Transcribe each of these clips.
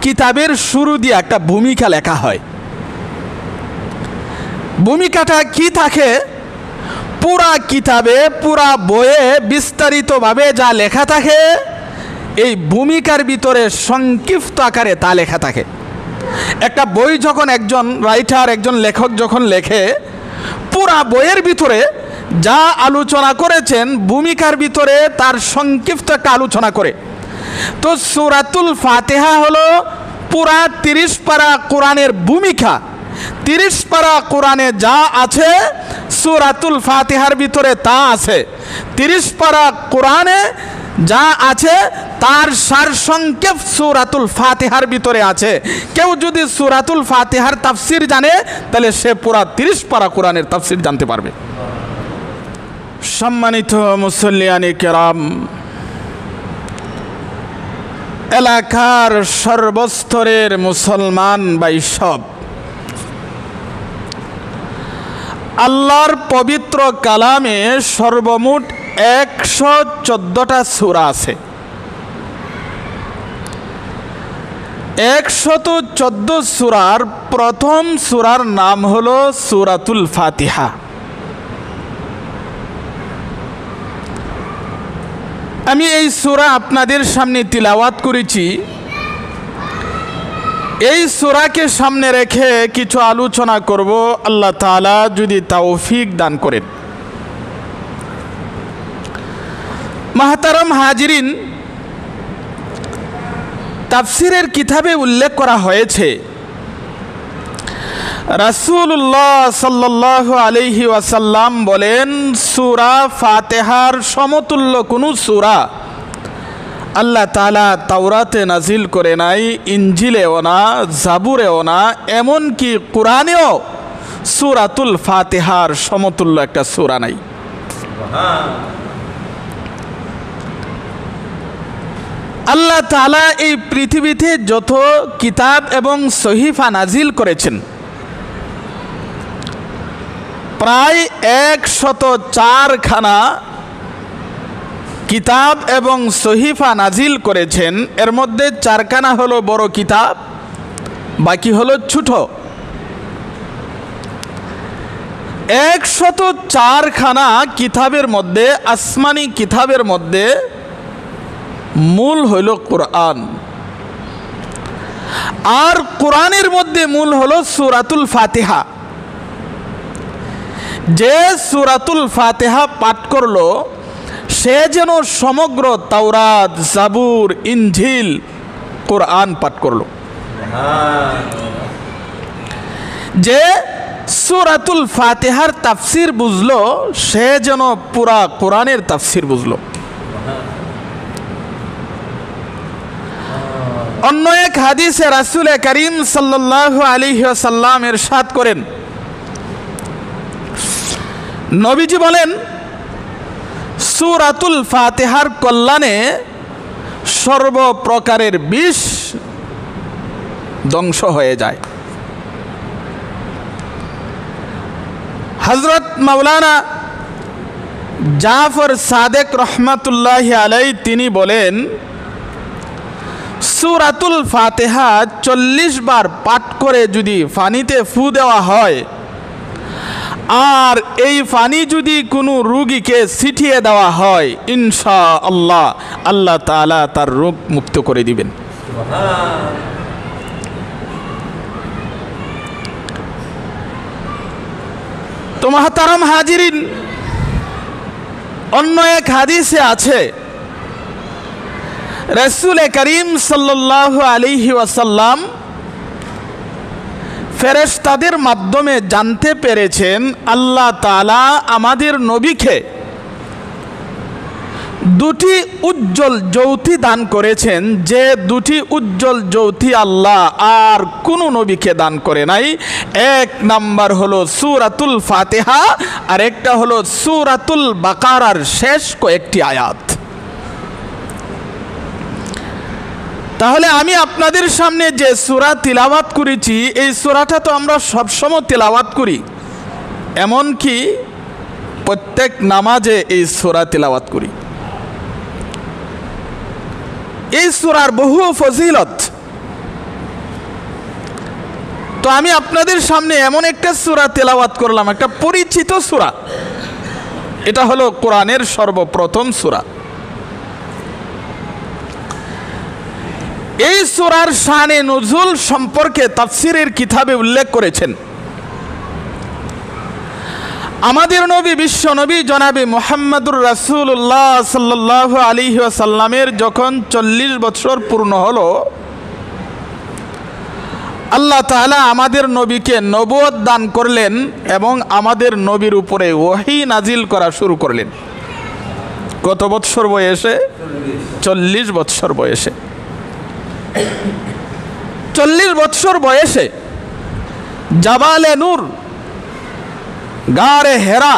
কিতাবের শুরু দিয়ে একটা ভূমিকা লেখা হয়। ভূমিকাটা কি থাকে? পুরা কিতাবে, পুরা বইয়ে বিস্তারিতভাবে যা লেখা থাকে, এই ভূমিকার ভিতরে সংক্ষিপ্ত আকারে তা লেখা থাকে। একটা বই যখন একজন রাইটার, একজন লেখক যখন লেখে, পুরা বইয়ের ভিতরে যা আলোচনা করেছেন ভূমিকার ভিতরে তার সংক্ষিপ্ত একটা আলোচনা করে। তো সূরাতুল ফাতিহা হলো পুরা 30 পারা কোরআনের ভূমিকা। 30 পারা কোরআনে যা আছে সূরাতুল ফাতিহার ভিতরে তা আছে। 30 পারা কোরআনে যা আছে তার সারসংক্ষেপ সূরাতুল ফাতিহার ভিতরে আছে। কেউ যদি সূরাতুল ফাতিহার তাফসির জানে তাহলে সে পুরা 30 পারা কোরআনের তাফসির জানতে পারবে। সম্মানিত মুসল্লিয়ানে কেরাম, এলাকার সর্বস্তরের মুসলমান ভাই সব, আল্লাহর পবিত্র কালামে সর্বমোট 114টা সূরা আছে। 114 সূরার প্রথম সূরার নাম হলো সূরাতুল ফাতিহা। আমি এই সূরা আপনাদের সামনে তিলাওয়াত করেছি। এই সূরাকে সামনে রেখে কিছু আলোচনা করব, আল্লাহ তাআলা যদি তৌফিক দান করেন। মাহতারাম হাজিরিন, তাফসিরের কিতাবে উল্লেখ করা হয়েছে রাসূলুল্লাহ সাল্লাল্লাহু আলাইহি ওয়াসাল্লাম বলেন, সূরা ফাতিহার সমতুল্য কোনো সূরা আল্লাহ তাআলা তাওরাতে নাজিল করে নাই, ইনজিলেও না, জাবুরেও না, এমনকি কোরআনেও সূরাতুল ফাতিহার সমতুল্য একটা সূরা নাই। আল্লাহ তাআলা এই পৃথিবীতে যত কিতাব এবং সহিফা নাজিল করেছেন, প্রায় 104 খানা কিতাব এবং সহিফা নাজিল করেছেন। এর মধ্যে 4 খানা হলো বড় কিতাব, বাকি হলো ছোট। 104 খানা কিতাবের মধ্যে, আসমানি কিতাবের মধ্যে মূল হইল কোরআন, আর কোরআনের মধ্যে মূল হলো সূরাতুল ফাতিহা। যে সূরাতুল ফাতিহা পাঠ করলো সে যেন সমগ্র তাওরাত, জাবুর, ইনজিল, কোরআন পাঠ করলো। যে সূরাতুল ফাতিহার তাফসির বুঝলো সে যেন পুরা কোরআনের তাফসির বুঝলো। অন্য এক হাদিসে রাসূল করিম সাল্লাল্লাহু আলাইহি ওয়াসাল্লাম ইরশাদ করেন, নবীজি বলেন, সূরাতুল ফাতিহার কল্যাণে সর্বপ্রকারের বিষ ধ্বংস হয়ে যায়। হযরত মাওলানা জাফর সাদেক রহমাতুল্লাহি আলাইহি তিনি বলেন, সূরাতুল ফাতিহা 40 বার পাঠ করে যদি পানিতে ফু দেওয়া হয়, আর এই পানি যদি কোনো রোগীকে ছিটিয়ে দেওয়া হয়, ইনশাআল্লাহ আল্লাহ তাআলা তার রোগ মুক্ত করে দিবেন। তো মুহতারাম হাজিরিন, অন্য এক হাদিসে আছে রাসূল করিম সাল্লাল্লাহু আলাইহি ওয়াসাল্লাম ফেরেশতাদের মাধ্যমে জানতে পেরেছেন আল্লাহ তাআলা আমাদের নবীকে 2টি উজ্জ্বল জ্যোতি দান করেছেন, যে 2টি উজ্জ্বল জ্যোতি আল্লাহ আর কোনো নবীকে দান করে নাই। এক নাম্বার হলো সূরাতুল ফাতিহা, আর একটা হলো সূরাতুল বাকারার শেষ কয়েকটি আয়াত। তাহলে আমি আপনাদের সামনে যে সূরা তিলাওয়াত করেছি, এই সূরাটা তো আমরা সবসময় তিলাওয়াত করি, এমনকি প্রত্যেক নামাজে এই সূরা তিলাওয়াত করি। এই সূরার বহু ফজিলত, তো আমি আপনাদের সামনে এমন একটা সূরা তেলাওয়াত করলাম, একটা পরিচিত সূরা। এটা হলো কোরআনের সর্বপ্রথম সূরা। এই সূরার শানে নুজুল সম্পর্কে তাফসীরের কিতাবে উল্লেখ করেছেন আমাদের নবী বিশ্ব নবী জনাবে মুহাম্মদুর রাসূলুল্লাহ সাল্লাল্লাহু আলাইহি ওয়াসাল্লামের যখন 40 বছর পূর্ণ হলো, আল্লাহ তাআলা আমাদের নবীকে নবুয়ত দান করলেন এবং আমাদের নবীর উপরে ওহী নাজিল করা শুরু করলেন। কত বছর বয়সে? 40 বছর বয়সে। 40 বছর বয়সে জাবালে নূর, গারে হেরা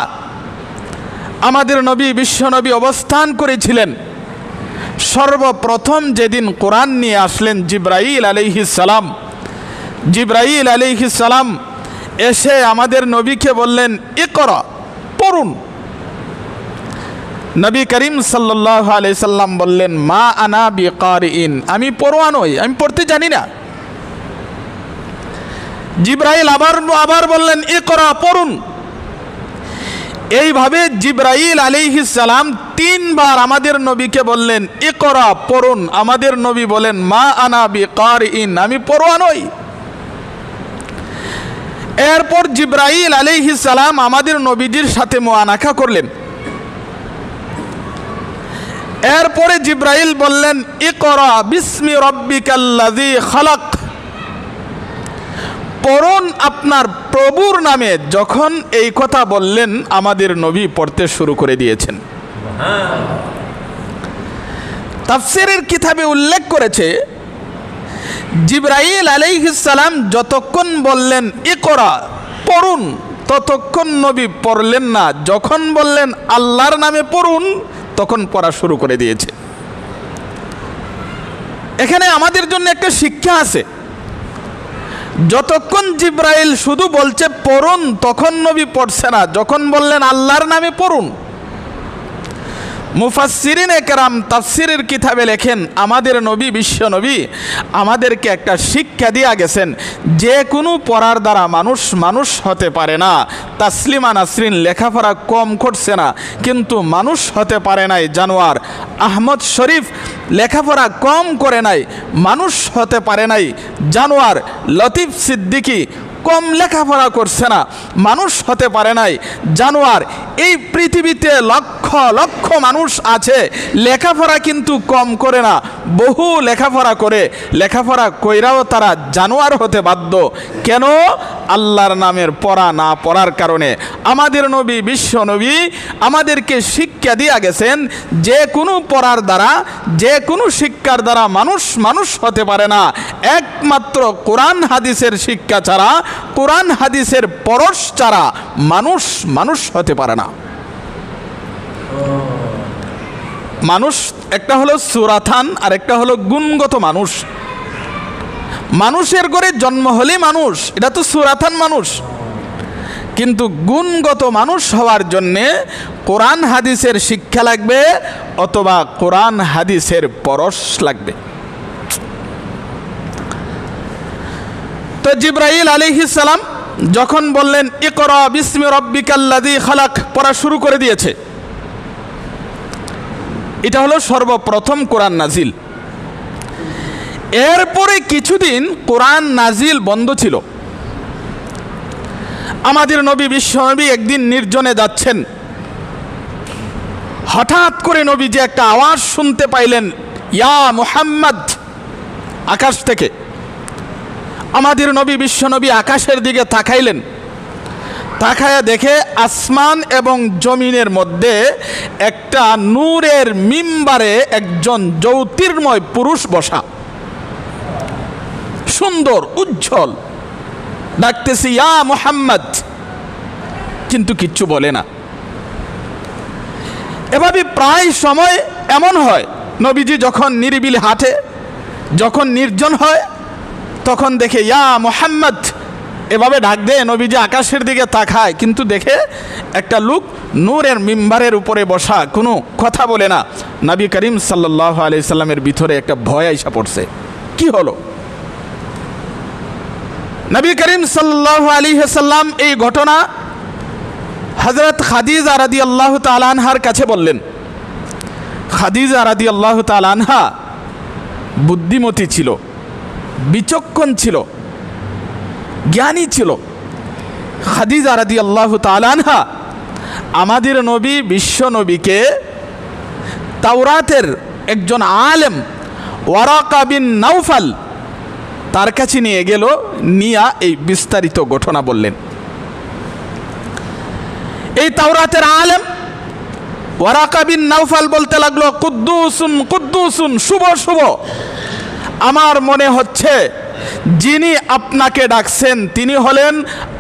আমাদের নবী বিশ্বনবী অবস্থান করেছিলেন। সর্বপ্রথম যেদিন কোরআন নিয়ে আসলেন জিবরাইল আলাইহিস সালাম, জিবরাইল আলাইহিস সালাম এসে আমাদের নবীকে বললেন, ইকরা, পড়ুন। নবী করিম সাল্লাল্লাহু আলাইহি সাল্লাম বললেন, মা আনা বিকারিইন, আমি পড়ুয়া নই, আমি পড়তে জানি না। জিবরাইল আবার বললেন, ইকরা, পড়ুন। এইভাবে জিবরাইল আলাইহিস সালাম 3 বার আমাদের নবীকে বললেন, ইকরা, পড়ুন। আমাদের নবী বলেন, মা আনা বিকারিইন, আমি পড়ুয়া নই। এরপর জিবরাইল আলাইহিস সালাম আমাদের নবীজির সাথে মুআনাকা করলেন। এরপরে জিবরাইল বললেন, ইকরা বিসমি রাব্বিকাল্লাযী খালাক, পড়ুন আপনার প্রভুর নামে। যখন এই কথা বললেন, আমাদের নবী পড়তে শুরু করে দিয়েছেন। তাফসীরের কিতাবে উল্লেখ করেছে, জিবরাইল আলাইহিস সালাম যতক্ষণ বললেন ইকরা, পড়ুন, ততক্ষণ নবী পড়লেন না। যখন বললেন আল্লাহর নামে পড়ুন, তখন পড়া শুরু করে দিয়েছে। এখানে আমাদের জন্য একটা শিক্ষা আছে। যতক্ষণ জিবরাইল শুধু বলছে পড়ুন, তখন নবী পড়ছে না। যখন বললেন আল্লাহর নামে পড়ুন, মুফাসসিরিনে কেরাম তাফসীরের কিতাবে লেখেন, আমাদের নবী বিশ্ব নবী আমাদেরকে একটা শিক্ষা দিয়া গেছেন, যে কোনো পড়ার দ্বারা মানুষ হতে পারে না। তাসলিমা নাসরিন লেখাপড়া কম করছে না, কিন্তু মানুষ হতে পারে নাই জানোয়ার। আহমদ শরীফ লেখাপড়া কম করে নাই, মানুষ হতে পারে নাই জানোয়ার। লতিফ সিদ্দিকী কম লেখাপড়া করছে না, মানুষ হতে পারে নাই জানোয়ার। এই পৃথিবীতে লক্ষ লক্ষ মানুষ আছে, লেখাপড়া কিন্তু কম করে না, বহু লেখাপড়া করে। লেখাপড়া কইরাও তারা জানোয়ার হতে বাধ্য। কেন? আল্লাহর নামের পড়া না পড়ার কারণে। আমাদের নবী বিশ্ব নবী আমাদেরকে শিক্ষা দিয়া গেছেন, যে কোনো পড়ার দ্বারা, যে কোনো শিক্ষার দ্বারা মানুষ হতে পারে না। একমাত্র কোরআন হাদিসের শিক্ষা ছাড়া, কোরআন হাদিসের পরশ ছাড়া মানুষ হতে পারে না। মানুষ একটা হলো সুরাথান, আর একটা হলো গুণগত মানুষ। মানুষের ঘরে জন্ম হলে মানুষ, এটা তো সুরাথান মানুষ। কিন্তু গুণগত মানুষ হওয়ার জন্যে কোরআন হাদিসের শিক্ষা লাগবে, অথবা কোরআন হাদিসের পরশ লাগবে। তো জিবরাইল আলাইহিস সালাম যখন বললেন ইকরা বিসমি রাব্বিকাল্লাযী খালাক, পড়া শুরু করে দিয়েছে। এটা হলো সর্বপ্রথম কোরআন নাজিল। এরপরে কিছুদিন কোরআন নাজিল বন্ধ ছিল। আমাদের নবী বিশ্বনবী একদিন নির্জনে যাচ্ছেন, হঠাৎ করে নবীজি একটা আওয়াজ শুনতে পাইলেন, ইয়া মুহাম্মদ, আকাশ থেকে। আমাদের নবী বিশ্বনবী আকাশের দিকে তাকাইলেন, তাকায়া দেখে আসমান এবং জমিনের মধ্যে একটা নূরের মিম্বারে একজন জ্যোতির্ময় পুরুষ বসা, সুন্দর উজ্জ্বল, ডাকতেছি ইয়া মুহাম্মদ, কিন্তু কিচ্ছু বলে না। এভাবে প্রায় সময় এমন হয়, নবীজি যখন নিরিবিলি হাঁটে, যখন নির্জন হয়, তখন দেখে ইয়া মুহাম্মদ এভাবে ডাক দেয়। নবীজি আকাশের দিকে তাকায়, কিন্তু দেখে একটা লোক নূরের মিম্বারের উপরে বসা, কোনো কথা বলে না। নবী করিম সাল্লাল্লাহু আলাইহি সাল্লামের ভিতরে একটা ভয় আইসা পড়ছে। কি হলো? নবী করিম সাল্লাল্লাহু আলাইহি ওয়াসাল্লাম এই ঘটনা হযরত খাদিজা রাদিয়াল্লাহু তাআলা আনহার কাছে বললেন। খাদিজা রাদিয়াল্লাহু তাআলা আনহা বুদ্ধিমতী ছিল, বিচক্ষণ ছিল, জ্ঞানী ছিল। খাদিজা রাদিয়াল্লাহু তাআলা আনহা আমাদের নবী বিশ্ব নবীকে তাওরাতের একজন আলেম ওয়ারাকা বিন নাওফাল তার কাছে নিয়ে গেল, নিয়া এই বিস্তারিত ঘটনা বললেন। এই তাওরাতের আলেম ওয়ারাকা বিন নাওফাল বলতে লাগলো, কুদ্দুসুন কুদ্দুসুন, শুভ শুভ, আমার মনে হচ্ছে যিনি আপনাকে ডাকছেন তিনি হলেন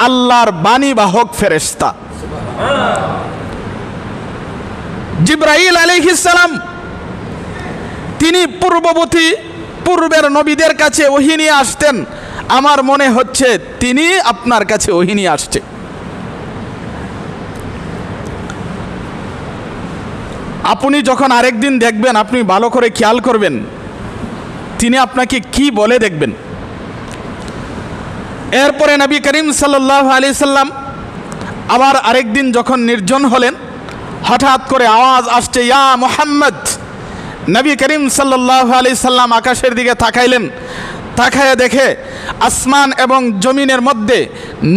আল্লাহর বাণীবাহক ফেরেশতা জিবরাইল আলাইহিস সালাম। তিনি পূর্বের নবীদের কাছে ওহী নিয়ে আসতেন, আমার মনে হচ্ছে তিনি আপনার কাছে ওহী নিয়ে আসছে। আপনি যখন আরেকদিন দেখবেন, আপনি ভালো করে খেয়াল করবেন তিনি আপনাকে কি বলে দেখবেন। এরপরে নবী করিম সাল্লাল্লাহু আলাইহি সাল্লাম আবার আরেকদিন যখন নির্জন হলেন, হঠাৎ করে আওয়াজ আসছে, ইয়া মুহাম্মদ। নবী করিম সাল্লাল্লাহু আলাইহি সাল্লাম আকাশের দিকে তাকাইলেন, তাকায় দেখে আসমান এবং জমিনের মধ্যে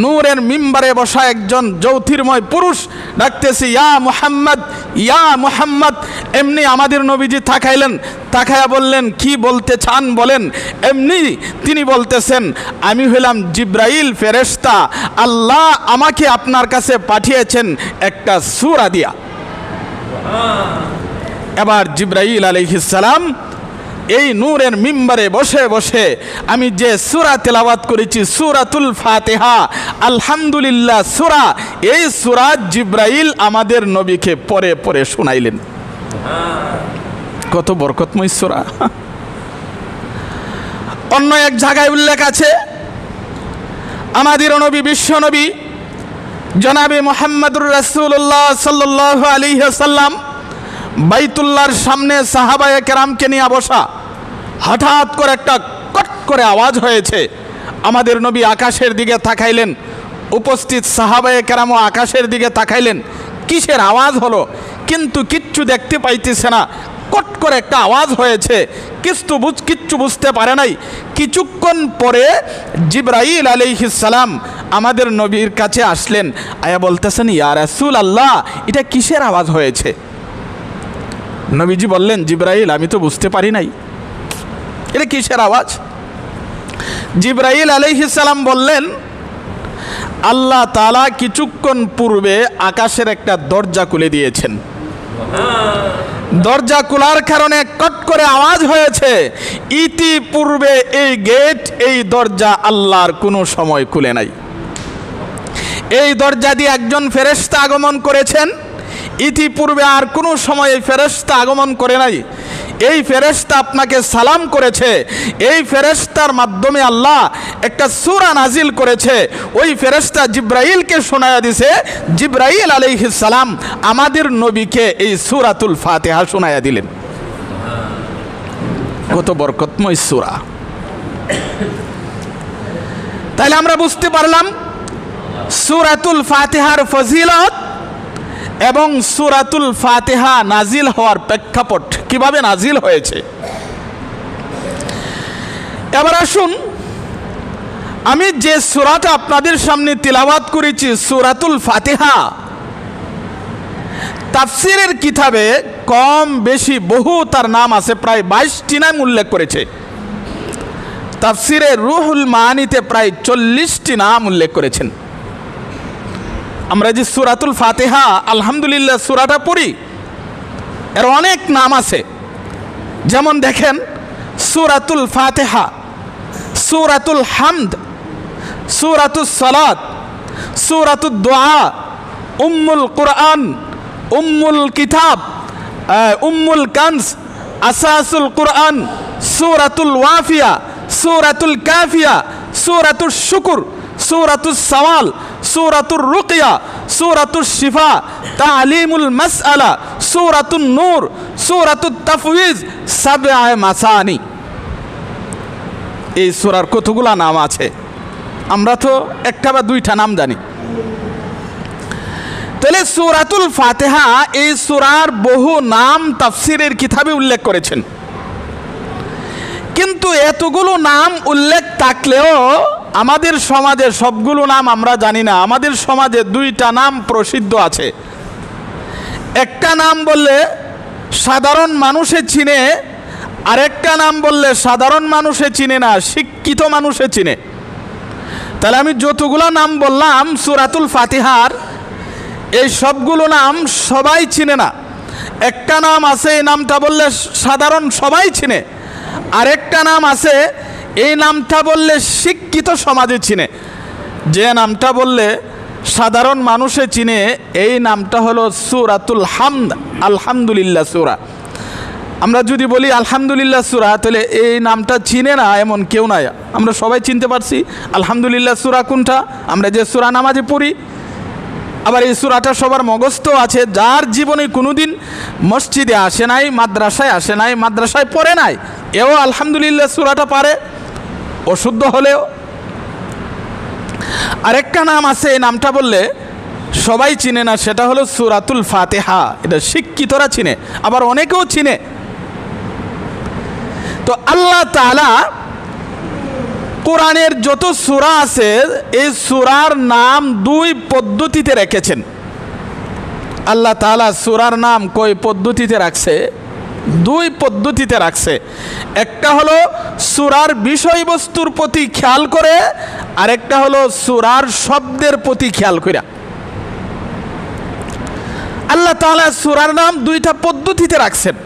নূরের মিম্বারে বসা একজন জ্যোতির্ময় পুরুষ ডাকতেছে, ইয়া মুহাম্মদ, ইয়া মুহাম্মদ। এমনি আমাদের নবীজি তাকাইলেন, তাকায়া বললেন, কি বলতে চান বলেন। এমনি তিনি বলতেছেন, আমি হইলাম জিবরাইল ফেরেশতা, আল্লাহ আমাকে আপনার কাছে পাঠিয়েছেন একটা সূরা দিয়া। এবার জিবরাইল আলাইহিস সালাম এই নূরের মিম্বারে বসে বসে আমি যে সূরা তেলাওয়াত করেছি, সূরাতুল ফাতিহা, আলহামদুলিল্লাহ সূরা, এই সূরা জিবরাইল আমাদের নবীকে পড়ে পড়ে শোনাইলেন। কত বরকতময় সূরা। অন্য এক জায়গায় উল্লেখ আছে, আমাদের নবী বিশ্ব নবী জনাবে মুহাম্মদুর রাসূলুল্লাহ সাল্লাল্লাহু আলাইহি ওয়াসাল্লাম বাইতুল্লাহর সামনে সাহাবায়ে কেরামকে নিয়ে বসা। হঠাৎ করে একটা কট করে আওয়াজ হয়েছে, আমাদের নবী আকাশের দিকে তাকাইলেন, উপস্থিত সাহাবায়ে কেরামও আকাশের দিকে তাকাইলেন, কিসের আওয়াজ হলো কিন্তু কিচ্ছু দেখতে পাইতেছে না। কট করে একটা আওয়াজ হয়েছে, কিচ্ছু বুঝতে পারে নাই। কিছুক্ষণ পরে জিবরাইল আলাইহিস সালাম আমাদের নবীর কাছে আসলেন, আয়া বলতেছেন, ইয়া রাসূলুল্লাহ, এটা কিসের আওয়াজ হয়েছে? নবীজি বললেন, জিবরাইল আমি তো বুঝতে পারি নাই, এটা কিসের আওয়াজ? জিবরাইল আলাইহিস সালাম বললেন, আল্লাহ তাআলা কিছুক্ষণ পূর্বে আকাশের একটা দরজা খুলে দিয়েছেন, দরজা খোলার কারণে কট করে আওয়াজ হয়েছে। ইতিপূর্বে এই গেট, এই দরজা আল্লাহর কোনো সময় খুলে নাই। এই দরজা দিয়ে একজন ফেরেশতা আগমন করেছেন, ইতিপূর্বে আর কোনো সময় এই ফেরেশতা আগমন করে নাই। এই ফেরেশতা আপনাকে সালাম করেছে, এই ফেরেশতার মাধ্যমে আল্লাহ একটা সূরা নাজিল করেছে। ওই ফেরেশতা জিবরাইলকে শোনায়া দিছে, জিবরাইল আলাইহিস সালাম আমাদের নবীকে এই সূরাতুল ফাতিহা শোনায়া দিলেন। কত বরকতময় সূরা। তাহলে আমরা বুঝতে পারলাম সূরাতুল ফাতিহার ফজিলত এবং সূরাতুল ফাতিহা নাজিল হওয়ার প্রেক্ষাপট, কিভাবে নাজিল হয়েছে। এবার আসুন, আমি যে সূরাটা আপনাদের সামনে তিলাওয়াত করেছি, সূরাতুল ফাতিহা, তাফসীরের কিতাবে কম বেশি বহু তার নাম আছে, প্রায় 22টি নাম উল্লেখ করেছে। তাফসীরে রুহুল মাআনিতে প্রায় 40টি নাম উল্লেখ করেছেন। আমরা যে সূরাতুল ফাতিহা আলহামদুলিল্লাহ সূরাটা পড়ি, এর অনেক নাম আছে। যেমন দেখেন, সূরাতুল ফাতিহা, সূরাতুল হামদ, সূরাতুস সালাত, সূরাতুদ দুআ, উম্মুল কুরআন, উম্মুল কিতাব, উম্মুল কানজ, আসাসুল কুরআন, সূরাতুল ওয়াফিয়া, সূরাতুল কাফিয়া, সূরাতুশ শুকর, সূরাতুস সওয়াল, সূরাতুর রুকিয়া, সূরাতুশ শিফা, তালিমুল মাসআলা, সূরাতুন নূর, সূরাতুত তাফওয়িজ, সাবআ মাসানি। এই সূরার কতগুলা নাম আছে আমরা তো একটা বা দুইটা নাম জানি। তাহলে সূরাতুল ফাতিহা, এই সূরার বহু নাম তাফসীরের কিতাবে উল্লেখ করেছেন, কিন্তু এতগুলো নাম উল্লেখ থাকলেও আমাদের সমাজে সবগুলো নাম আমরা জানি না। আমাদের সমাজে দুইটা নাম প্রসিদ্ধ আছে। একটা নাম বললে সাধারণ মানুষে চিনে, আরেকটা নাম বললে সাধারণ মানুষে চিনে না, শিক্ষিত মানুষে চিনে। তাহলে আমি যতগুলো নাম বললাম সূরাতুল ফাতিহার, এই সবগুলো নাম সবাই চিনে না। একটা নাম আছে, এই নামটা বললে সাধারণ সবাই চিনে, আরেকটা নাম আছে এই নামটা বললে শিক্ষিত সমাজে চিনে। যে নামটা বললে সাধারণ মানুষে চিনে এই নামটা হলো সূরাতুল হামদ, আলহামদুলিল্লাহ সূরা। আমরা যদি বলি আলহামদুলিল্লাহ সূরা, তাহলে এই নামটা চিনে না এমন কেউ নাই, আমরা সবাই চিনতে পারছি আলহামদুলিল্লাহ সূরা কোনটা, আমরা যে সূরা নামাজে পড়ি। আবার এই সূরাটা সবার মুখস্থ আছে, যার জীবনে কোনোদিন মসজিদে আসে নাই, মাদ্রাসায় আসে নাই, মাদ্রাসায় পড়ে নাই, এও আলহামদুলিল্লাহ সূরাটা পারে অশুদ্ধ হলেও। আরেকটা নাম আছে, এই নামটা বললে সবাই চিনে না, সেটা হলো সূরাতুল ফাতিহা। এটা শিক্ষিতরা চিনে, আবার অনেকেও চিনে। তো আল্লাহ তাআলা কোরআনের যত সূরা আছে, এই সূরার নাম দুই পদ্ধতিতে রেখেছেন। আল্লাহ তাআলা সূরার নাম কয় পদ্ধতিতে রাখছে? দুই পদ্ধতিতে রাখছে। একটা হলো সূরার বিষয়বস্তুর প্রতি খেয়াল করে, আরেকটা হলো সূরার শব্দের প্রতি খেয়াল করে। আল্লাহ তাআলা সূরার নাম দুইটা পদ্ধতিতে রাখছেন।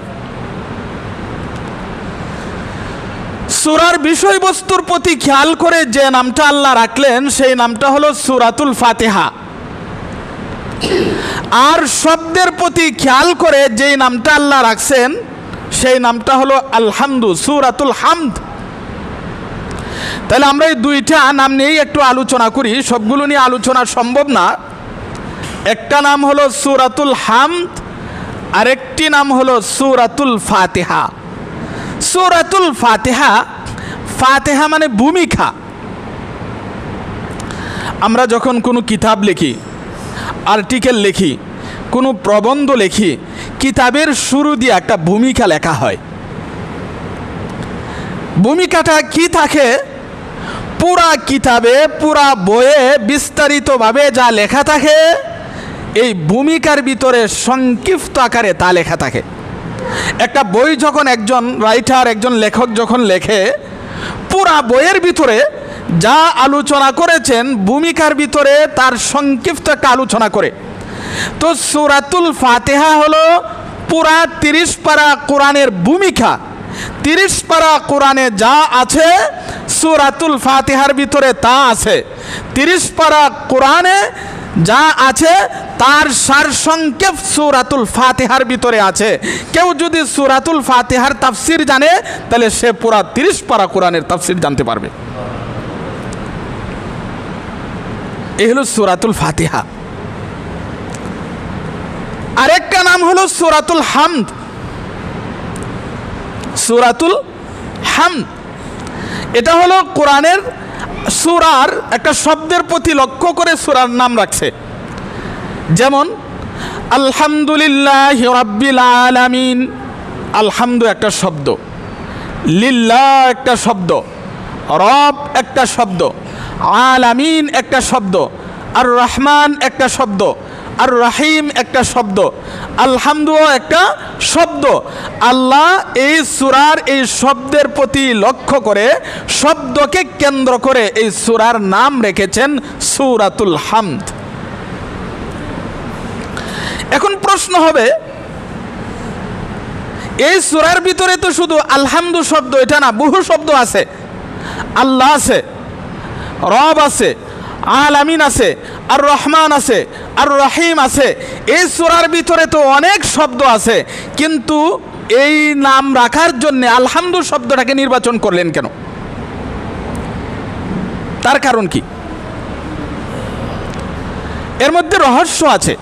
সূরার বিষয়বস্তুর প্রতি খেয়াল করে যে নামটা আল্লাহ রাখলেন সেই নামটা হলো সূরাতুল ফাতিহা, আর শব্দের প্রতি খেয়াল করে যেই নামটা আল্লাহ রাখছেন সেই নামটা হলো আলহামদু, সূরাতুল হামদ। তাহলে আমরা এই দুইটা নাম নিয়েই একটু আলোচনা করি, সবগুলো নিয়ে আলোচনা সম্ভব না। একটা নাম হলো সূরাতুল হামদ, আরেকটি নাম হলো সূরাতুল ফাতিহা। সূরাতুল ফাতিহা, ফাতিহা মানে ভূমিকা। আমরা যখন কোনো কিতাব লিখি, আর্টিকেল লিখি, কোনো প্রবন্ধ লিখি, কিতাবের শুরু দিয়ে একটা ভূমিকা লেখা হয়। ভূমিকাটা কি থাকে? পুরা কিতাবে, পুরা বইয়ে বিস্তারিতভাবে যা লেখা থাকে, এই ভূমিকার ভিতরে সংক্ষিপ্ত আকারে তা লেখা থাকে। একটা বই যখন একজন রাইটার, একজন লেখক যখন লেখে, পুরা বইয়ের ভিতরে যা আলোচনা করেছেন ভূমিকার ভিতরে তার সংক্ষিপ্ত একটা আলোচনা করে। তো সূরাতুল ফাতিহা হলো পুরা 30 পারা কোরআনের ভূমিকা। 30 পারা কোরআনে যা আছে সূরাতুল ফাতিহার ভিতরে তা আছে। 30 পারা কোরআনে যা আছে তার সারসংক্ষেপ সূরাতুল ফাতিহার ভিতরে আছে। কেউ যদি সূরাতুল ফাতিহার তাফসীর জানে তাহলে সে পুরা 30 পারা কোরআনের তাফসীর জানতে পারবে। এই হলো সূরাতুল ফাতিহা। আরেকটা নাম হলো সূরাতুল হামদ। সূরাতুল হামদ এটা হলো কোরআনের সূরার একটা শব্দের প্রতি লক্ষ্য করে সূরার নাম রাখছে। যেমন আলহামদুলিল্লাহি রাব্বিল আলামিন, আলহামদু একটা শব্দ, লিল্লাহ একটা শব্দ, রব একটা শব্দ, আলামিন একটা শব্দ, আর রহমান একটা শব্দ, আর রহিম একটা শব্দ, আলহামদু একটা শব্দ। আল্লাহ এই সূরার এই শব্দের প্রতি লক্ষ্য করে, শব্দকে কেন্দ্র করে এই সূরার নাম রেখেছেন সূরাতুল হামদ। এখন প্রশ্ন হবে, এই সূরার ভিতরে তো শুধু আলহামদু শব্দ এটা না, বহু শব্দ আছে। আল্লাহ আছে, রব আছে, আলামিন আছে, আর রহমান আছে, আর রহিম আছে। এই সূরার ভিতরে তো অনেক শব্দ আছে, কিন্তু এই নাম রাখার জন্য আলহামদু শব্দটাকে নির্বাচন করলেন কেন? তার কারণ কি? এর মধ্যে রহস্য আছে।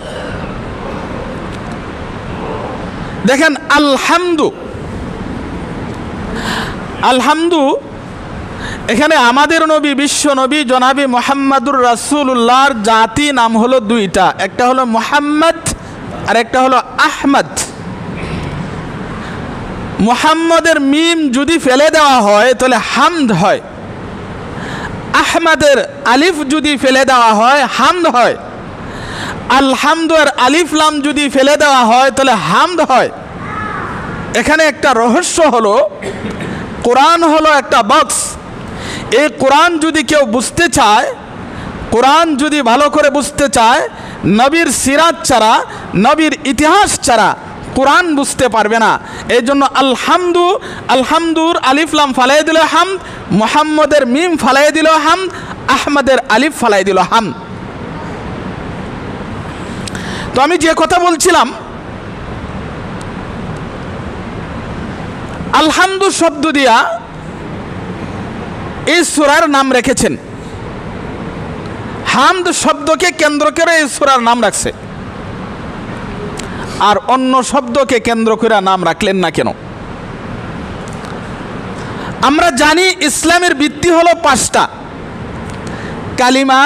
দেখেন, আলহামদু, আলহামদু এখানে আমাদের নবী, বিশ্ব নবী জনাবি মুহাম্মাদুর রাসূলুল্লাহর জাতি নাম হলো দুইটা, একটা হলো মুহাম্মদ আর একটা হলো আহমদ। মুহাম্মদের মিম যদি ফেলে দেওয়া হয় তাহলে হামদ হয়, আহমদের আলিফ যদি ফেলে দেওয়া হয় হামদ হয়, আলহামদুর আলিফ লাম যদি ফেলে দেওয়া হয় তাহলে হামদ হয়। এখানে একটা রহস্য হলো, কোরআন হলো একটা বক্স। এই কোরআন যদি কেউ বুঝতে চায়, কোরআন যদি ভালো করে বুঝতে চায়, নবীর সিরাত ছাড়া, নবীর ইতিহাস ছাড়া কোরআন বুঝতে পারবে না। এই জন্য আলহামদুর আলিফ লাম ফালাই দিল হামদ, মুহাম্মদের মিম ফালাই দিল হামদ, আহমদের আলিফ ফালাই দিল হামদ। তো আমি যে কথা বলছিলাম, আলহামদু শব্দ দিয়া এই সূরার নাম রেখেছেন, হামদ শব্দকে কেন্দ্র করে এই সূরার নাম রাখছে, আর অন্য শব্দকে কেন্দ্র করে নাম রাখলেন না কেন? আমরা জানি ইসলামের ভিত্তি হলো পাঁচটা: কালিমা,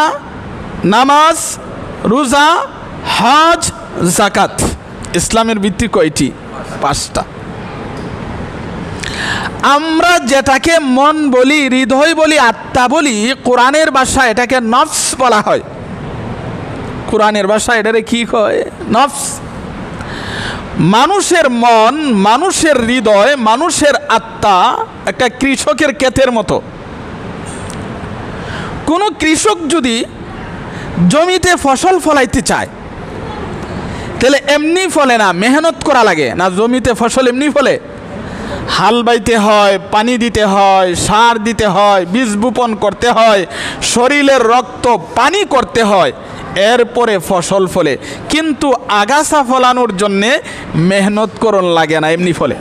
নামাজ, রোজা, হজ, যাকাত। ইসলামের ভিত্তি কয়টি? পাঁচটা। আমরা যেটাকে মন বলি, হৃদয় বলি, আত্মা বলি, কোরআনের ভাষায় এটাকে নফস বলা হয়। কোরআনের ভাষায় এটারে কি কয়? নফস। মানুষের মন, মানুষের হৃদয়, মানুষের আত্মা একটা কৃষকের ক্ষেতের মতো। কোনো কৃষক যদি জমিতে ফসল ফলাইতে চায় তাহলে এমনি ফলে না, মেহনত করা লাগে না। জমিতে ফসল এমনি ফলে? হাল বাইতে হয়, পানি দিতে হয়, সার দিতে হয়, বীজ বপন করতে হয়, শরীরের রক্ত পানি করতে হয়, এরপরে ফসল ফলে। কিন্তু আগাছা ফলানোর জন্যে মেহনত করন লাগে না, এমনি ফলে।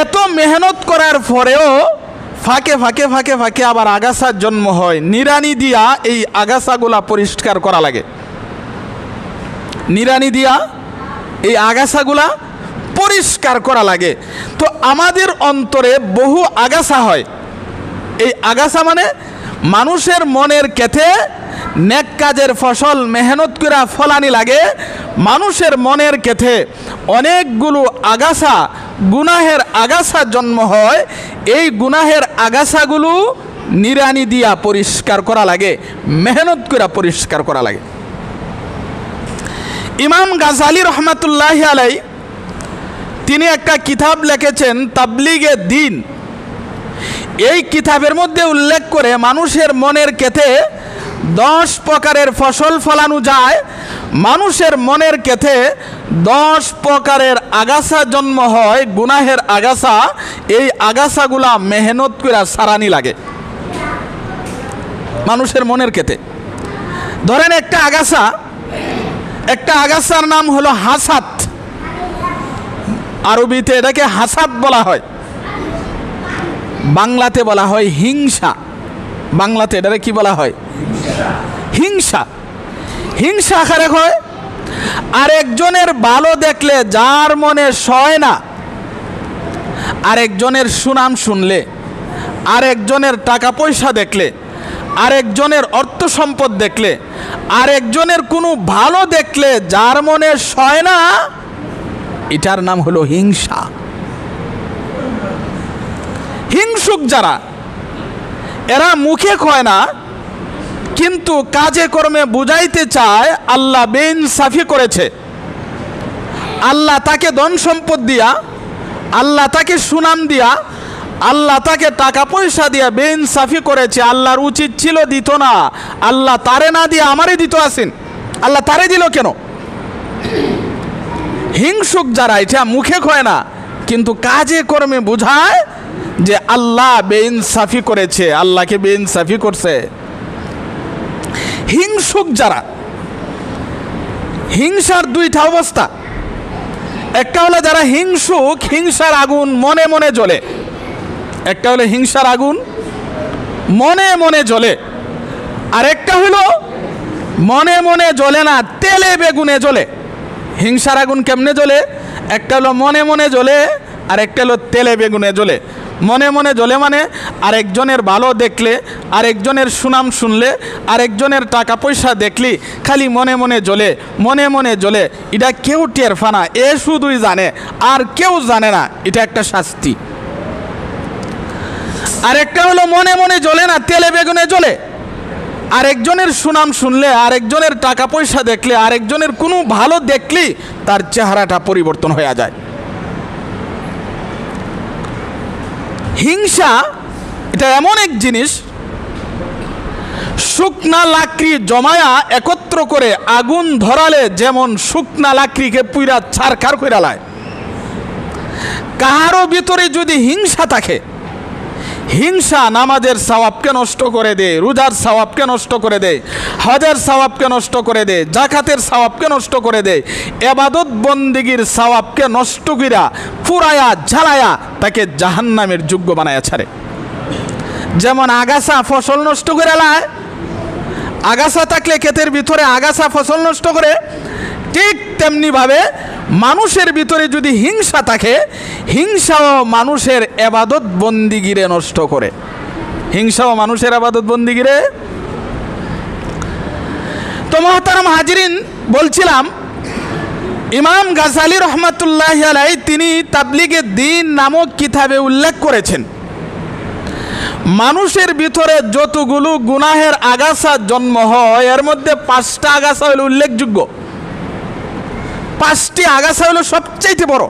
এত মেহনত করার পরেও ফাঁকে ফাঁকে ফাঁকে ফাঁকে আবার আগাছার জন্ম হয়। নিড়ানি দিয়া এই আগাছাগুলা পরিষ্কার করা লাগে, নিড়ানি দিয়া এই আগাছাগুলা পরিষ্কার করা লাগে। তো আমাদের অন্তরে বহু আগাছা হয়। এই আগাছা মানে মানুষের মনের ক্ষেতে নেক কাজের ফসল মেহনত করে ফলানি লাগে, মানুষের মনের ক্ষেতে অনেকগুলো আগাছা, গুনাহের আগাছা জন্ম হয়। এই গুনাহের আগাছাগুলো নিড়ানি দিয়া পরিষ্কার করা লাগে, মেহনত করে পরিষ্কার করা লাগে। ইমাম গাজালি রহমাতুল্লাহি আলাইহি তিনি একটা কিতাব লিখেছেন, তাবলিগে দ্বীন। এই কিতাবের মধ্যে উল্লেখ করে মানুষের মনের ক্ষেতে 10 প্রকারের ফসল ফলানো যায়। মানুষের মনের ক্ষেতে 10 প্রকারের আগাছা জন্ম হয়, গুনাহের আগাছা। এই আগাছাগুলা মেহনত করে সারানি লাগে মানুষের মনের ক্ষেতে। ধরেন একটা আগাছার নাম হলো হাসাদ। আরবিতে এটাকে হাসাদ বলা হয়, বাংলাতে বলা হয় হিংসা। বাংলাতে এটাকে কি বলা হয়? হিংসা। হিংসা আকারে হয় আরেকজনের ভালো দেখলে যার মনে সয় না, আরেকজনের সুনাম শুনলে, আরেকজনের টাকা পয়সা দেখলে, আরেকজনের অর্থ সম্পদ দেখলে, আরেকজনের কোনো ভালো দেখলে যার মনে সয় না, এটার নাম হলো হিংসা। হিংসুক যারা, এরা মুখে কয় না কিন্তু কাজে কর্মে বুঝাইতে চায় আল্লাহ বেইনসাফি করেছে, আল্লাহ তাকে ধন সম্পদ দিয়া, আল্লাহ তাকে সুনাম দিয়া, আল্লাহ তাকে টাকা পয়সা দিয়া বেইনসাফি করেছে। আল্লাহর উচিত ছিল দিত না, আল্লাহ তারে না দিয়ে আমারে দিত আসেন, আল্লাহ তারে দিল কেন? হিংসুক যারা এটা মুখে কয় না কিন্তু কাজে কর্মে বুঝায় যে আল্লাহ বেইনসাফি করেছে, আল্লাহকে বেইনসাফি করছে। হিংসুক যারা, হিংসার দুইটা অবস্থা। একটা হলো যারা হিংসুক, হিংসার আগুন মনে মনে জ্বলে। একটা হলো হিংসার আগুন মনে মনে জ্বলে, আর একটা হলো মনে মনে জ্বলে না, তেলে বেগুনে জ্বলে। হিংসার আগুন কেমনে জ্বলে? একটা হলো মনে মনে জ্বলে, আর একটা হলো তেলে বেগুনে জ্বলে। মনে মনে জ্বলে মানে আরেকজনের ভালো দেখলে, আরেকজনের সুনাম শুনলে, আরেকজনের টাকা পয়সা দেখলি খালি মনে মনে জ্বলে, মনে মনে জ্বলে। এটা কেউ টের ফানা, এ শুধুই জানে, আর কেউ জানে না। এটা একটা শাস্তি। আরেকটা হলো মনে মনে জ্বলে না, তেলে বেগুনে জ্বলে। আরেকজনের সুনাম শুনলে, আরেকজনের টাকা পয়সা দেখলে, আরেকজনের কোনো ভালো দেখলেই তার চেহারাটা পরিবর্তন হয়ে যায়। হিংসা এটা এমন এক জিনিস, শুকনা লাকড়ি জমায়া একত্র করে আগুন ধরালে যেমন শুকনা লাকড়িকে পুইরা ছারখার কইরা লায়, কাহারও ভিতরে যদি হিংসা থাকে, হিংসা নামাজের সওয়াবকে নষ্ট করে দেয়, রোজার সওয়াবকে নষ্ট করে দেয়, হজের সওয়াবকে নষ্ট করে দেয়, জাকাতের সওয়াবকে নষ্ট করে দেয়, ইবাদত বন্দেগীর সওয়াবকে নষ্ট কইরা পুরায়া জ্বালায়া তাকে জাহান্নামের যোগ্য বানায়া ছাড়ে। যেমন আগাছা ফসল নষ্ট করে লায়, আগাছা থাকলে ক্ষেতের ভিতরে আগাছা ফসল নষ্ট করে, ঠিক তেমনিভাবে মানুষের ভিতরে যদি হিংসা থাকে, হিংসাও মানুষের ইবাদত বন্দিগিরে নষ্ট করে। হিংসাও মানুষের ইবাদত বন্দিগিরে। তো মুহতারাম হাজিরিন, বলছিলাম ইমাম গাজালি রহমাতুল্লাহ আলাইহি তিনি তাবলিগে দ্বীন নামক কিতাবে উল্লেখ করেছেন, মানুষের ভিতরে যতগুলো গুনাহের আগাছা জন্ম হয় এর মধ্যে 5টা আগাছা হলো উল্লেখযোগ্য। 5টি আগাছা হলো সবচেয়ে বড়।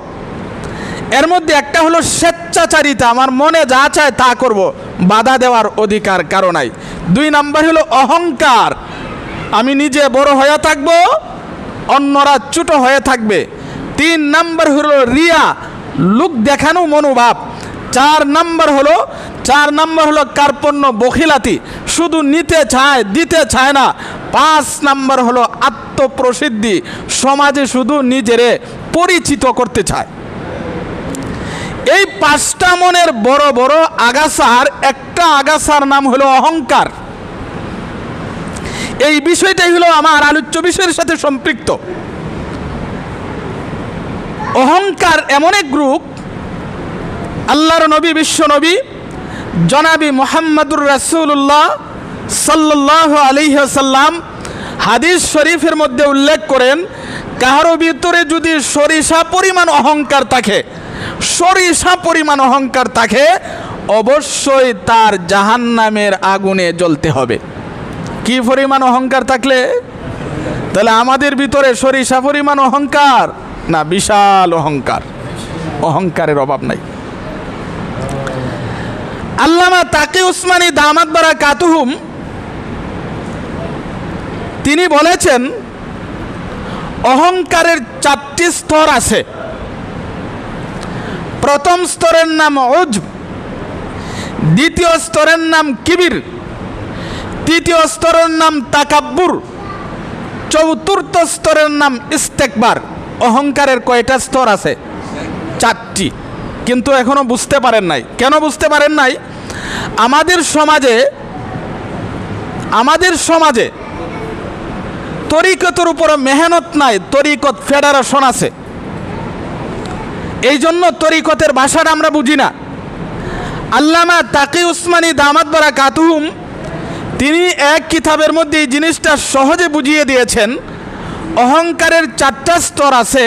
এর মধ্যে একটা হলো স্বেচ্ছাচারিতা, আমার মনে যা চায় তা করব, বাধা দেওয়ার অধিকার কারো নাই। 2 নাম্বার হলো অহংকার, আমি নিজে বড় হয়ে থাকব, অন্যরা ছোট হয়ে থাকবে। 3 নাম্বার হলো রিয়া, লোক দেখানো মনোভাব। 4 নাম্বার হলো কার্পণ্য, বখিলাতি, শুধু নিতে চায় দিতে চায় না। 5 নাম্বার হলো আত্মপ্রসিদ্ধি, সমাজে শুধু নিজেরে পরিচিত করতে চায়। এই 5টা মনের বড় বড় আগাছার একটা আগাছার নাম হলো অহংকার। এই বিষয়টাই হলো আমার আলোচ্য বিষয়ের সাথে সম্পৃক্ত। অহংকার এমন এক গ্রুপ, আল্লাহর নবী বিশ্ব নবী জনাবি মুহাম্মদুর রাসূলুল্লাহ সাল্লাল্লাহু আলাইহি ওয়াসাল্লাম হাদিস শরীফের মধ্যে উল্লেখ করেন, কারো ভিতরে যদি সরিষা পরিমাণ অহংকার থাকে, সরিষা পরিমাণ অহংকার থাকে, অবশ্যই তার জাহান্নামের আগুনে জ্বলতে হবে। কি পরিমাণ অহংকার থাকলে? তাহলে আমাদের ভিতরে সরিষা পরিমাণ অহংকার না, বিশাল অহংকার, অহংকারের অভাব নাই। আল্লামা তাকি উসমানী দামাত বারাকাতুহুম তিনি বলেছেন, অহংকারের 4টি স্তর আছে। প্রথম স্তরের নাম উজব, দ্বিতীয় স্তরের নাম কিবির, তৃতীয় স্তরের নাম তাকাব্বুর, চতুর্থ স্তরের নাম ইস্তেকবার। অহংকারের কয়টা স্তর আছে? 4টি। কিন্তু এখনো বুঝতে পারেন নাই। কেন বুঝতে পারেন নাই? আমাদের সমাজে তরিকতের উপরে মেহনত নাই, তরিকত ফেডারেশন আছে। এই জন্য তরিকতের ভাষাটা আমরা বুঝি না। আল্লামা তাকি উসমানী দামাত বারাকাতুহুম তিনি এক কিতাবের মধ্যে এই জিনিসটা সহজে বুঝিয়ে দিয়েছেন। অহংকারের 4টা স্তর আছে।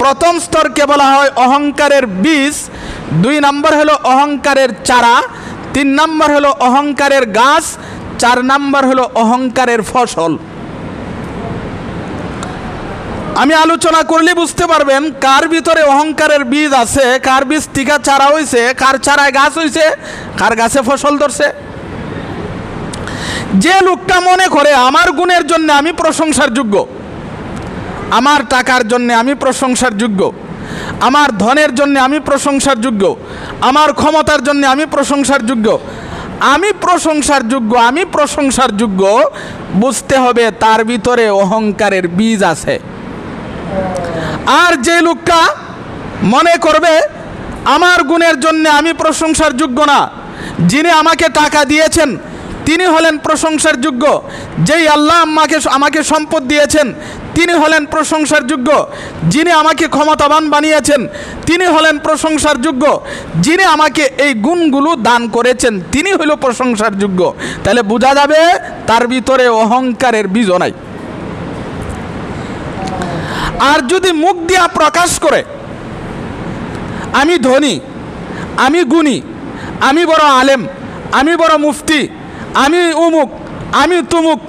প্রথম স্তরকে বলা হয় অহংকারের বীজ, 2 নাম্বার হলো অহংকারের চারা, 3 নাম্বার হলো অহংকারের গাছ, 4 নাম্বার হলো অহংকারের ফসল। আমি আলোচনা করলে বুঝতে পারবেন কার ভিতরে অহংকারের বীজ আছে, কার বীজ টিকা চারা হয়েছে, কার চারায় গাছ হয়েছে, কার গাছে ফসল ধরছে। যে লোকটা মনে করে আমার গুণের জন্য আমি প্রশংসার যোগ্য, আমার টাকার জন্য আমি প্রশংসার যোগ্য, আমার ধনের জন্য আমি প্রশংসার যোগ্য, আমার ক্ষমতার জন্য আমি প্রশংসার যোগ্য, আমি প্রশংসার যোগ্য, বুঝতে হবে তার ভিতরে অহংকারের বীজ আছে। আর যে লোকটা মনে করবে আমার গুণের জন্য আমি প্রশংসার যোগ্য না, যিনি আমাকে টাকা দিয়েছেন তিনি হলেন প্রশংসার যোগ্য। যেই আল্লাহ আমাকে সম্পদ দিয়েছেন তিনি হলেন প্রশংসার যোগ্য। যিনি আমাকে ক্ষমতাবান বানিয়েছেন তিনি হলেন প্রশংসার যোগ্য। যিনি আমাকে এই গুণগুলো দান করেছেন তিনি হলো প্রশংসার যোগ্য। তাহলে বোঝা যাবে তার ভিতরে অহংকারের বীজ নাই। আর যদি মুখ দিয়া প্রকাশ করে আমি ধনী, আমি গুণী, আমি বড় আলেম, আমি বড় মুফতি, আমি উমুক, আমি তুমুক,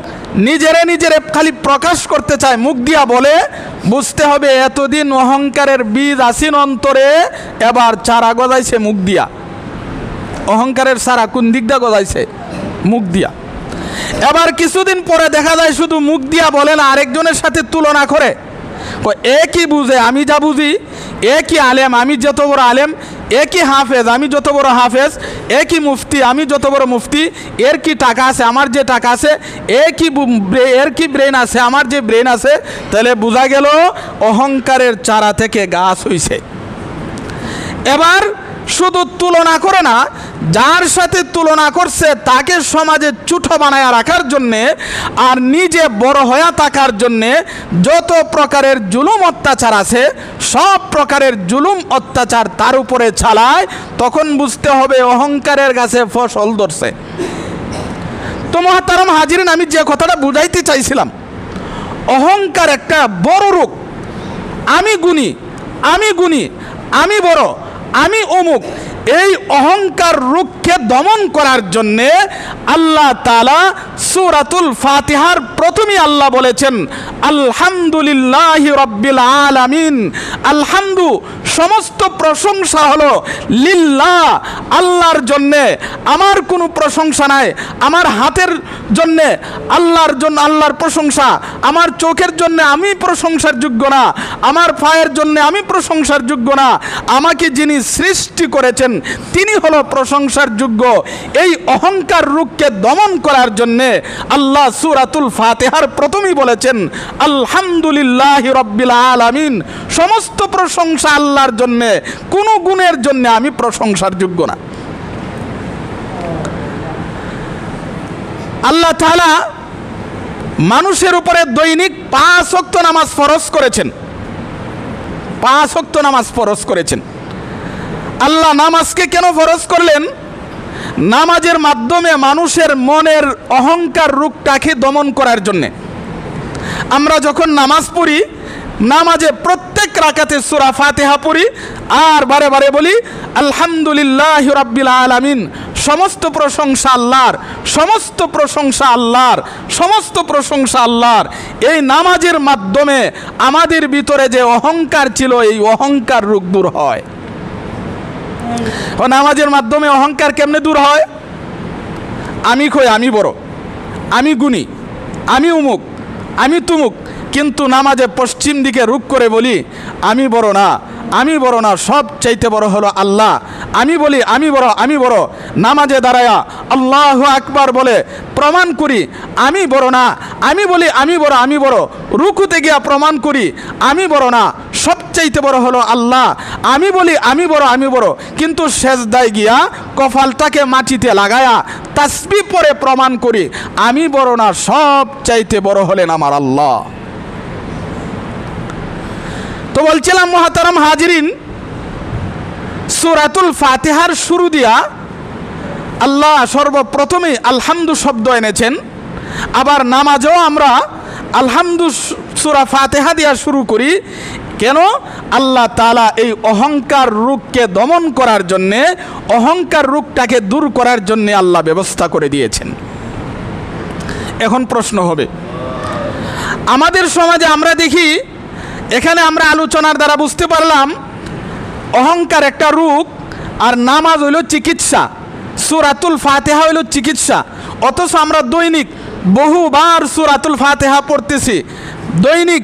নিজেরে খালি প্রকাশ করতে চায়, মুখ দিয়া বলে, বুঝতে হবে এতদিন অহংকারের বীজ আসিন অন্তরে, এবার চারা গজাইছে মুখ দিয়া। অহংকারের চারা কোন দিক দিয়া গজাইছে? মুখ দিয়া। এবার কিছুদিন পরে দেখা যায় শুধু মুখ দিয়া বলে না, আরেকজনের সাথে তুলনা করে। একই বুঝে আমি যা বুঝি, একই আলেম আমি যত বড় আলেম, একই হাফেজ আমি যত বড় হাফেজ, একই মুফতি আমি যত বড় মুফতি, এর কি টাকা আছে আমার যে টাকা আছে, এর কি ব্রেন আছে আমার যে ব্রেন আছে। তাহলে বোঝা গেল অহংকারের চারা থেকে গাছ হইছে। এবার শুধু তুলনা করে না, যার সাথে তুলনা করছে তাকে সমাজে চুঠো বানায় রাখার জন্যে আর নিজে বড় হয়ে থাকার জন্যে যত প্রকারের জুলুম অত্যাচার আছে সব প্রকারের জুলুম অত্যাচার তার উপরে চালায়, তখন বুঝতে হবে অহংকারের গাছে ফসল ধরছে। তো মুহতারাম হাজিরিন, আমি যে কথাটা বুঝাইতে চাইছিলাম, অহংকার একটা বড় রোগ। আমি গুণী, আমি বড়, আমি অমুক, এই অহংকার রূপকে দমন করার জন্যে আল্লাহ তাআলা সূরাতুল ফাতিহার প্রথমেই আল্লাহ বলেছেন আলহামদুলিল্লাহি রাব্বিল আলামিন। আলহামদু সমস্ত প্রশংসা হলো লিল্লাহ, আল্লাহর জন্যে। আমার কোনো প্রশংসা নাই। আমার হাতের জন্যে আল্লাহর প্রশংসা, আমার চোখের জন্য আমি প্রশংসার যোগ্য না, আমার পায়ের জন্য আমি প্রশংসার যোগ্য না। আমাকে যিনি সৃষ্টি করেছেন তিনি হলো প্রশংসার যোগ্য। এই অহংকার রূপকে দমন করার জন্যে আল্লাহ সূরাতুল ফাতিহার প্রথমেই বলেছেন আলহামদুলিল্লাহি রাব্বিল আলামিন। সমস্ত প্রশংসা আল্লাহর জন্যে, কোনো গুণের জন্য আমি প্রশংসার যোগ্য না। আল্লাহ তাআলা মানুষের উপরে দৈনিক 5 ওয়াক্ত নামাজ ফরজ করেছেন। 5 ওয়াক্ত নামাজ ফরজ করেছেন। আল্লাহ নামাজকে কেন ফরজ করলেন? নামাজের মাধ্যমে মানুষের মনের অহংকার রূপটাকে দমন করার জন্যে। আমরা যখন নামাজ পড়ি, নামাজে প্রত্যেক রাকাতে সূরা ফাতিহা পড়ি আর বারে বারে বলি আলহামদুলিল্লাহি রাব্বিল আলামিন। সমস্ত প্রশংসা আল্লাহর, সমস্ত প্রশংসা আল্লাহর, সমস্ত প্রশংসা আল্লাহর। এই নামাজের মাধ্যমে আমাদের ভিতরে যে অহংকার ছিল এই অহংকার রূপ দূর হয়। ও নামাজের মাধ্যমে অহংকার কেমনে দূর হয়? আমি কই আমি বড়, আমি গুণী, আমি উমুক, আমি তুমুক, কিন্তু নামাজে পশ্চিম দিকে রুখ করে বলি আমি বড় না, আমি বড় না, সব চাইতে বড় হলো আল্লাহ। আমি বলি আমি বড়, নামাজে দাঁড়ায়া আল্লাহু আকবার বলে প্রমাণ করি আমি বড় না। আমি বলি আমি বড়, রুকুতে গিয়া প্রমাণ করি আমি বড় না, সবচাইতে বড় হলো আল্লাহ। আমি বলি আমি বড়, কিন্তু সেজদায় গিয়া কপালটাকে মাটিতে লাগায়া তাসবিহ পরে প্রমাণ করি আমি বড় না, সবচাইতে বড় হলেন আমার আল্লাহ। তো বলছিলাম মুহতারাম হাজিরিন, সূরাতুল ফাতিহার শুরু দিয়া আল্লাহ সর্বপ্রথমে আলহামদু শব্দ এনেছেন। আবার নামাজেও আমরা আলহামদু সূরা ফাতিহা দিয়া শুরু করি। কেন? আল্লাহ তাআলা এই অহংকার রূপকে দমন করার জন্যে, অহংকার রূপটাকে দূর করার জন্যে আল্লাহ ব্যবস্থা করে দিয়েছেন। এখন প্রশ্ন হবে, আমাদের সমাজে আমরা দেখি, এখানে আমরা আলোচনার দ্বারা বুঝতে পারলাম অহংকার একটা রূপ আর নামাজ হইল চিকিৎসা, সূরাতুল ফাতিহা হইল চিকিৎসা। অথচ আমরা দৈনিক বহুবার সূরাতুল ফাতিহা পড়তেছি, দৈনিক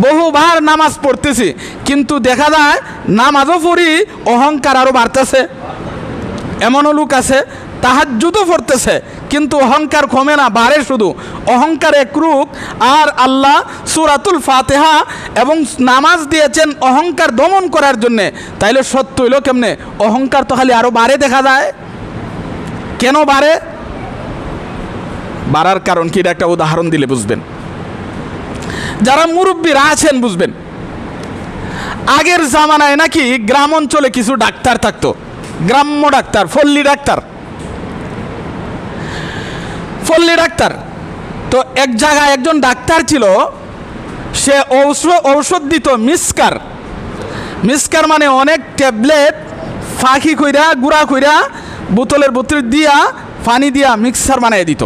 বহুবার নামাজ পড়তেছি, কিন্তু দেখা যায় নামাজও পড়ি অহংকার আরও বাড়তেছে। এমনও লোক আছে তাহাজ্জুদও পড়তেছে কিন্তু অহংকার কমে না, বাড়ে শুধু। অহংকার এক রূপ, আর আল্লাহ সূরাতুল ফাতিহা এবং নামাজ দিয়েছেন অহংকার দমন করার জন্যে। তাইলে সত্য হইল কেমনে? অহংকার তো খালি আরও বাড়ে দেখা যায়। কেন বাড়ে? বাড়ার কারণ কি, এটা একটা উদাহরণ দিলে বুঝবেন। যারা মুরব্বীরা আছেন বুঝবেন। আগের জামানায় নাকি গ্রাম অঞ্চলে কিছু ডাক্তার থাকতো, গ্রাম্য ডাক্তার, পল্লী ডাক্তার। তো এক জায়গায় একজন ডাক্তার ছিল, সে ঔষধ দিত মিসকার মানে অনেক ট্যাবলেট ফাঁকি কইরা গুঁড়া কইরা বোতলের বোতল দিয়া পানি দিয়া মিক্সার বানিয়ে দিত।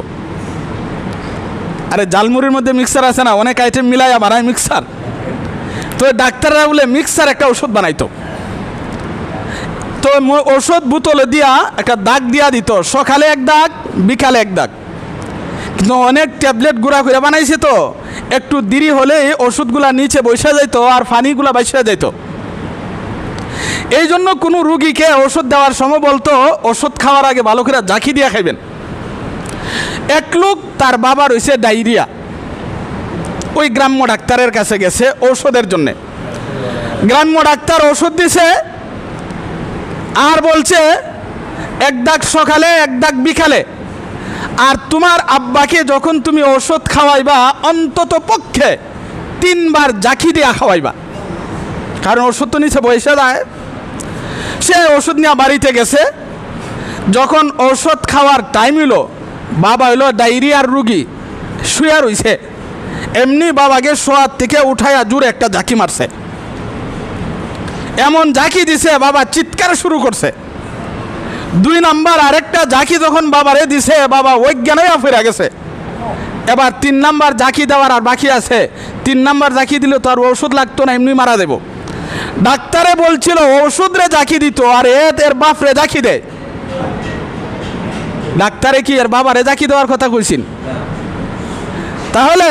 আরে জালমুড়ির মধ্যে মিক্সার আছে না, অনেক আইটেম মিলাইয়া বানায় মিক্সার। তো ডাক্তাররা বলে মিক্সার একটা ওষুধ বানাইতো। তো ওষুধ বোতলে দিয়া একটা দাগ দিয়া দিত, সকালে এক দাগ বিকালে এক দাগ। কিন্তু অনেক ট্যাবলেট গুঁড়া করে বানাইছে, তো একটু দেরি হলে ওষুধগুলা নিচে বসে যাইতো আর পানিগুলা বাইসা যাইতো। এই জন্য কোনো রুগীকে ওষুধ দেওয়ার সময় বলতো ওষুধ খাওয়ার আগে ভালো করে ঝাঁকি দিয়া খাইবেন। এক লোক, তার বাবা রয়েছে ডায়রিয়া, ওই গ্রাম্য ডাক্তারের কাছে গেছে ঔষধের জন্যে। গ্রাম্য ডাক্তার ওষুধ দিছে আর বলছে এক দাগ সকালে এক দাগ বিকালে, আর তোমার আব্বাকে যখন তুমি ওষুধ খাওয়াইবা অন্তত পক্ষে 3 বার ঝাঁকি দিয়া খাওয়াইবা, কারণ ওষুধ তো নিচে বসে যায়। সে ওষুধ নিয়ে বাড়িতে গেছে। যখন ওষুধ খাওয়ার টাইম হইল, বাবা হইল ডায়রিয়ার রুগী, শুয়ে রইছে। এমনি বাবাকে শোয়ার থেকে উঠাইয়া জোরে একটা ঝাঁকি মারছে। এমন ঝাঁকি দিছে বাবা চিৎকার শুরু করছে। 2 নাম্বার আরেকটা ঝাঁকি যখন বাবারে দিছে, বাবা অজ্ঞান হইয়া ফিরে গেছে। এবার 3 নাম্বার ঝাঁকি দেওয়ার আর বাকি আছে। 3 নাম্বার ঝাঁকি দিলে তো আর ওষুধ লাগতো না, এমনি মারা দেব। ডাক্তারে বলছিল ওষুধ রে ঝাঁকি দিত, আর এর বাপ রে ঝাঁকি দেয়। ডাক্তারে কি এর বাবারে ঝাঁকি দেওয়ার কথা কইছেন? তাহলে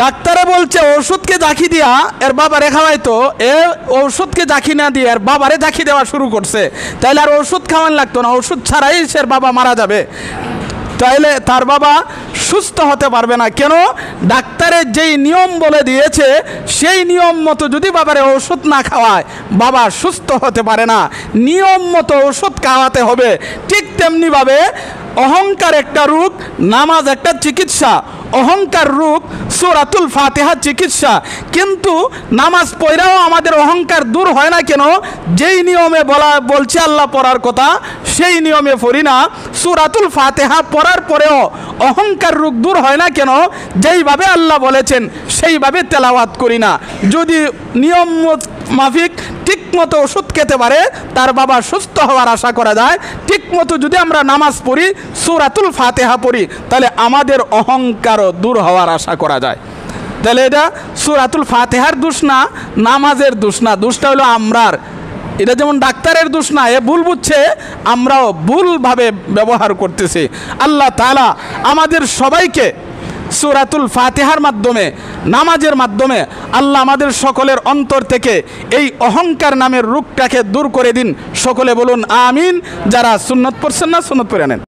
ডাক্তারে বলছে ওষুধকে ঝাঁকি দিয়া এর বাবারে খাওয়াইতো, এ ওষুধকে ঝাঁকি না দিয়ে এর বাবারে ঝাঁকি দেওয়া শুরু করছে। তাইলে আর ওষুধ খাওয়ান লাগতো না, ওষুধ ছাড়াই সে বাবা মারা যাবে। তাইলে তার বাবা সুস্থ হতে পারবে না। কেন? ডাক্তারের যেই নিয়ম বলে দিয়েছে সেই নিয়ম মতো যদি বাবারে ওষুধ না খাওয়ায় বাবা সুস্থ হতে পারে না। নিয়ম মতো ওষুধ খাওয়াতে হবে। ঠিক তেমনিভাবে অহংকার একটা রোগ, নামাজ একটা চিকিৎসা। অহংকার রোগ, সূরাতুল ফাতিহা চিকিৎসা। কিন্তু নামাজ পড়াও আমাদের অহংকার দূর হয় না কেন? যেই নিয়মে বলছে আল্লাহ পড়ার কথা সেই নিয়মে পড়ি না। সূরাতুল ফাতিহা পড়ার পরেও অহংকার রোগ দূর হয় না কেন? যেইভাবে আল্লাহ বলেছেন সেইভাবে তেলাওয়াত করি না। যদি নিয়ম মাফিক ঠিক মতো ওষুধ খেতে পারে তার বাবা সুস্থ হওয়ার আশা করা যায়। ঠিক মতো যদি আমরা নামাজ পড়ি, সূরাতুল ফাতিহা পড়ি, তাহলে আমাদের অহংকারও দূর হওয়ার আশা করা যায়। তাহলে এটা সূরাতুল ফাতিহার দোষ না, নামাজের দোষ না, দোষটা হলো আমরার। এটা যেমন ডাক্তারের দোষ না, এ ভুল বুঝছে, আমরাও ভুলভাবে ব্যবহার করতেছি। আল্লাহ তাআলা আমাদের সবাইকে সূরাতুল ফাতিহার মাধ্যমে, নামাজের মাধ্যমে আল্লাহ আমাদের সকলের অন্তর থেকে এই অহংকার নামের রোগটাকে দূর করে দিন। সকলে বলুন আমিন। যারা সুন্নত পড়ছেন না, সুন্নত পড়ে নেন।